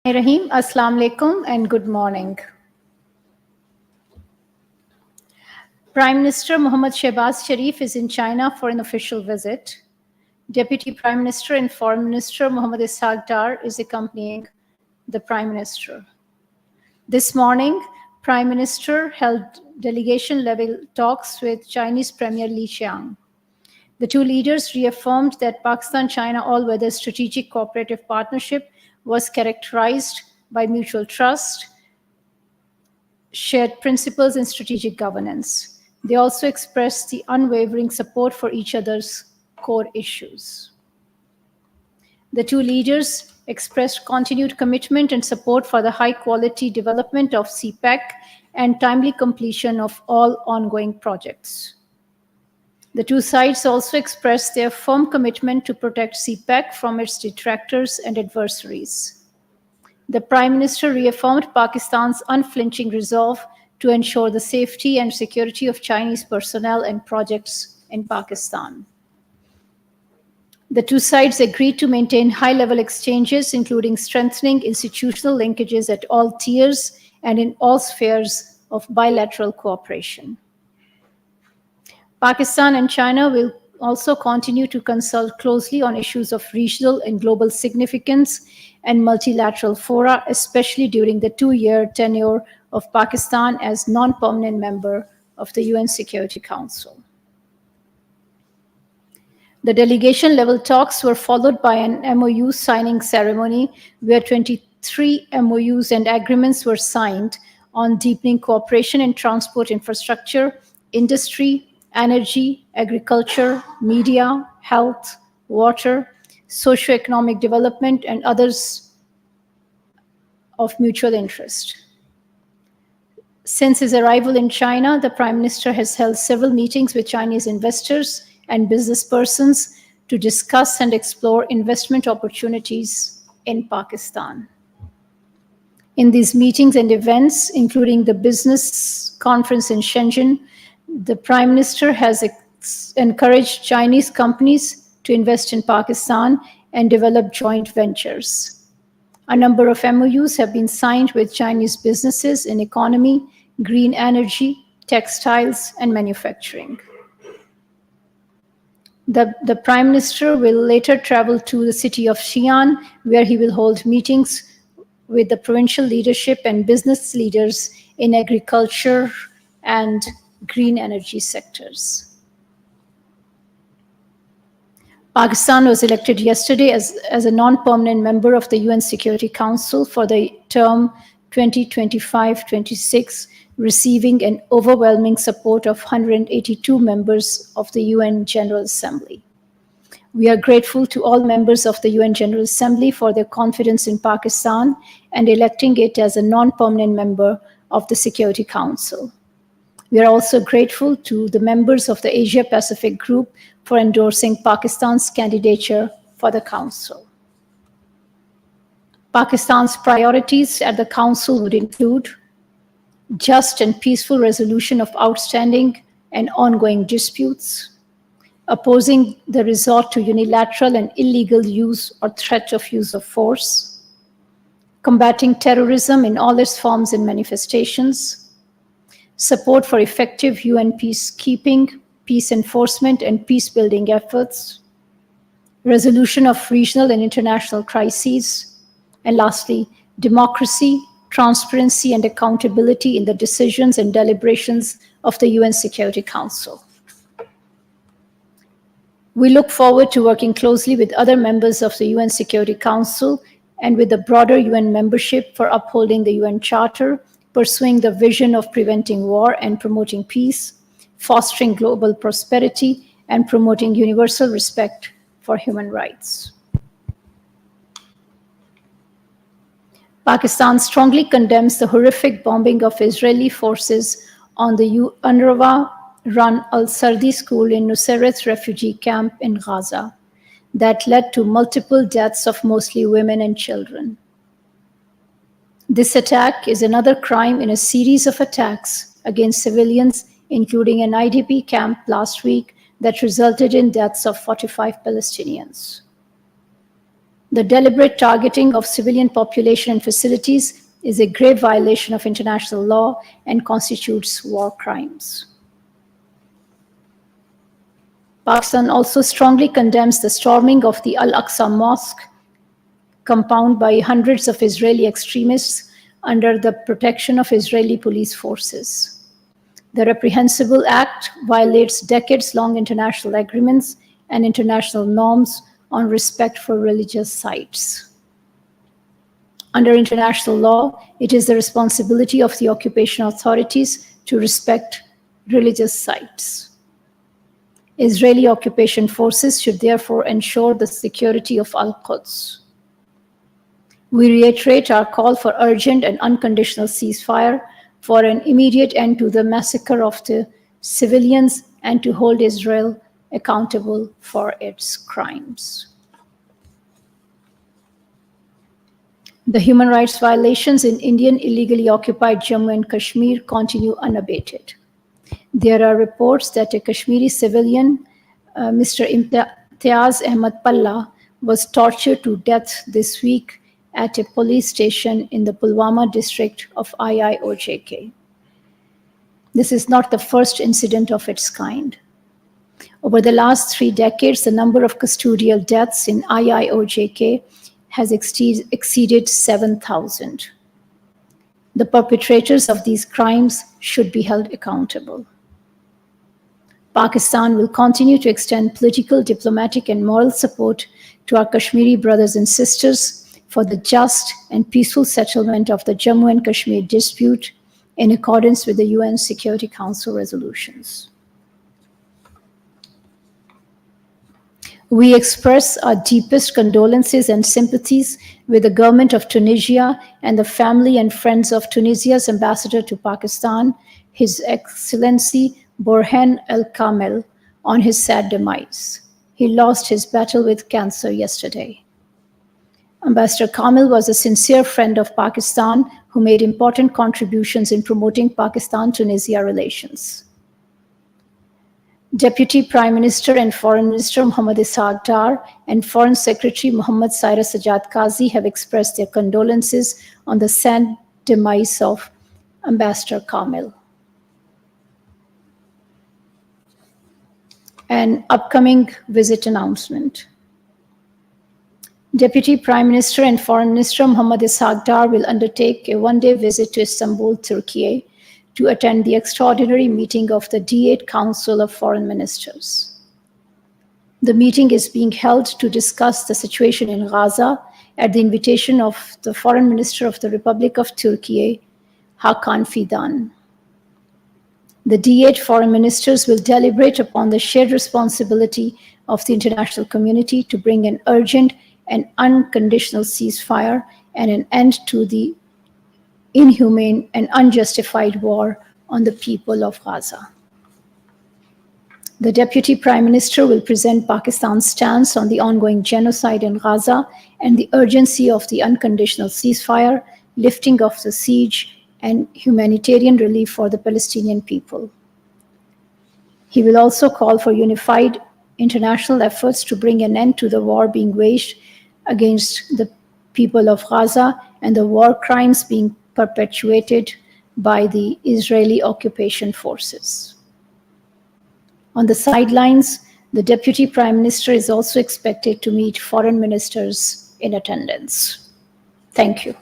Rahim, Assalamu alaikum and good morning. Prime Minister Mohammad Shehbaz Sharif is in China for an official visit. Deputy Prime Minister and Foreign Minister Mohammad Ishaq Dar is accompanying the Prime Minister. This morning, Prime Minister held delegation-level talks with Chinese Premier Li Qiang. The two leaders reaffirmed that Pakistan-China all-weather strategic cooperative partnership was characterized by mutual trust, shared principles, and strategic governance. They also expressed the unwavering support for each other's core issues. The two leaders expressed continued commitment and support for the high-quality development of CPEC and timely completion of all ongoing projects. The two sides also expressed their firm commitment to protect CPEC from its detractors and adversaries. The Prime Minister reaffirmed Pakistan's unflinching resolve to ensure the safety and security of Chinese personnel and projects in Pakistan. The two sides agreed to maintain high-level exchanges, including strengthening institutional linkages at all tiers and in all spheres of bilateral cooperation. Pakistan and China will also continue to consult closely on issues of regional and global significance and multilateral fora, especially during the two-year tenure of Pakistan as non-permanent member of the UN Security Council. The delegation-level talks were followed by an MOU signing ceremony where 23 MOUs and agreements were signed on deepening cooperation in transport infrastructure, industry, energy, agriculture, media, health, water, socio-economic development, and others of mutual interest. Since his arrival in China, the Prime Minister has held several meetings with Chinese investors and business persons to discuss and explore investment opportunities in Pakistan. In these meetings and events, including the business conference in Shenzhen, the Prime Minister has encouraged Chinese companies to invest in Pakistan and develop joint ventures. A number of MOUs have been signed with Chinese businesses in economy, green energy, textiles, and manufacturing. The Prime Minister will later travel to the city of Xi'an, where he will hold meetings with the provincial leadership and business leaders in agriculture and green energy sectors. Pakistan was elected yesterday as a non-permanent member of the UN Security Council for the term 2025-26, receiving an overwhelming support of 182 members of the UN General Assembly. We are grateful to all members of the UN General Assembly for their confidence in Pakistan and electing it as a non-permanent member of the Security Council. We are also grateful to the members of the Asia-Pacific Group for endorsing Pakistan's candidature for the Council. Pakistan's priorities at the Council would include just and peaceful resolution of outstanding and ongoing disputes, opposing the resort to unilateral and illegal use or threat of use of force, combating terrorism in all its forms and manifestations, support for effective UN peacekeeping, peace enforcement, and peace-building efforts, resolution of regional and international crises, and lastly, democracy, transparency, and accountability in the decisions and deliberations of the UN Security Council. We look forward to working closely with other members of the UN Security Council and with the broader UN membership for upholding the UN Charter, pursuing the vision of preventing war and promoting peace, fostering global prosperity, and promoting universal respect for human rights. Pakistan strongly condemns the horrific bombing of Israeli forces on the UNRWA-run Al-Sardi school in Nusayrat refugee camp in Gaza that led to multiple deaths of mostly women and children. This attack is another crime in a series of attacks against civilians, including an IDP camp last week that resulted in deaths of 45 Palestinians. The deliberate targeting of civilian population and facilities is a grave violation of international law and constitutes war crimes. Pakistan also strongly condemns the storming of the Al-Aqsa Mosque compound by hundreds of Israeli extremists under the protection of Israeli police forces. The reprehensible act violates decades-long international agreements and international norms on respect for religious sites. Under international law, it is the responsibility of the occupation authorities to respect religious sites. Israeli occupation forces should therefore ensure the security of Al-Quds. We reiterate our call for urgent and unconditional ceasefire, for an immediate end to the massacre of the civilians, and to hold Israel accountable for its crimes. The human rights violations in Indian illegally occupied Jammu and Kashmir continue unabated. There are reports that a Kashmiri civilian, Mr. Imtiaz Ahmad Palla, was tortured to death this week at a police station in the Pulwama district of IIOJK. This is not the first incident of its kind. Over the last 3 decades, the number of custodial deaths in IIOJK has exceeded 7,000. The perpetrators of these crimes should be held accountable. Pakistan will continue to extend political, diplomatic, and moral support to our Kashmiri brothers and sisters for the just and peaceful settlement of the Jammu and Kashmir dispute in accordance with the UN Security Council resolutions. We express our deepest condolences and sympathies with the government of Tunisia and the family and friends of Tunisia's ambassador to Pakistan, His Excellency Borhan El Kamel, on his sad demise. He lost his battle with cancer yesterday. Ambassador Kamel was a sincere friend of Pakistan who made important contributions in promoting Pakistan-Tunisia relations. Deputy Prime Minister and Foreign Minister Muhammad Ishaq Dar and Foreign Secretary Muhammad Cyrus Sajjad Qazi have expressed their condolences on the sad demise of Ambassador Kamel. An upcoming visit announcement. Deputy Prime Minister and Foreign Minister Muhammad Ishaq Dar will undertake a one-day visit to Istanbul, Turkey, to attend the extraordinary meeting of the D8 Council of Foreign Ministers. The meeting is being held to discuss the situation in Gaza at the invitation of the Foreign Minister of the Republic of Turkey, Hakan Fidan. The D8 foreign ministers will deliberate upon the shared responsibility of the international community to bring an urgent and unconditional ceasefire and an end to the inhumane and unjustified war on the people of Gaza. The Deputy Prime Minister will present Pakistan's stance on the ongoing genocide in Gaza and the urgency of the unconditional ceasefire, lifting of the siege, and humanitarian relief for the Palestinian people. He will also call for unified international efforts to bring an end to the war being waged against the people of Gaza and the war crimes being perpetuated by the Israeli occupation forces. On the sidelines, the Deputy Prime Minister is also expected to meet foreign ministers in attendance. Thank you.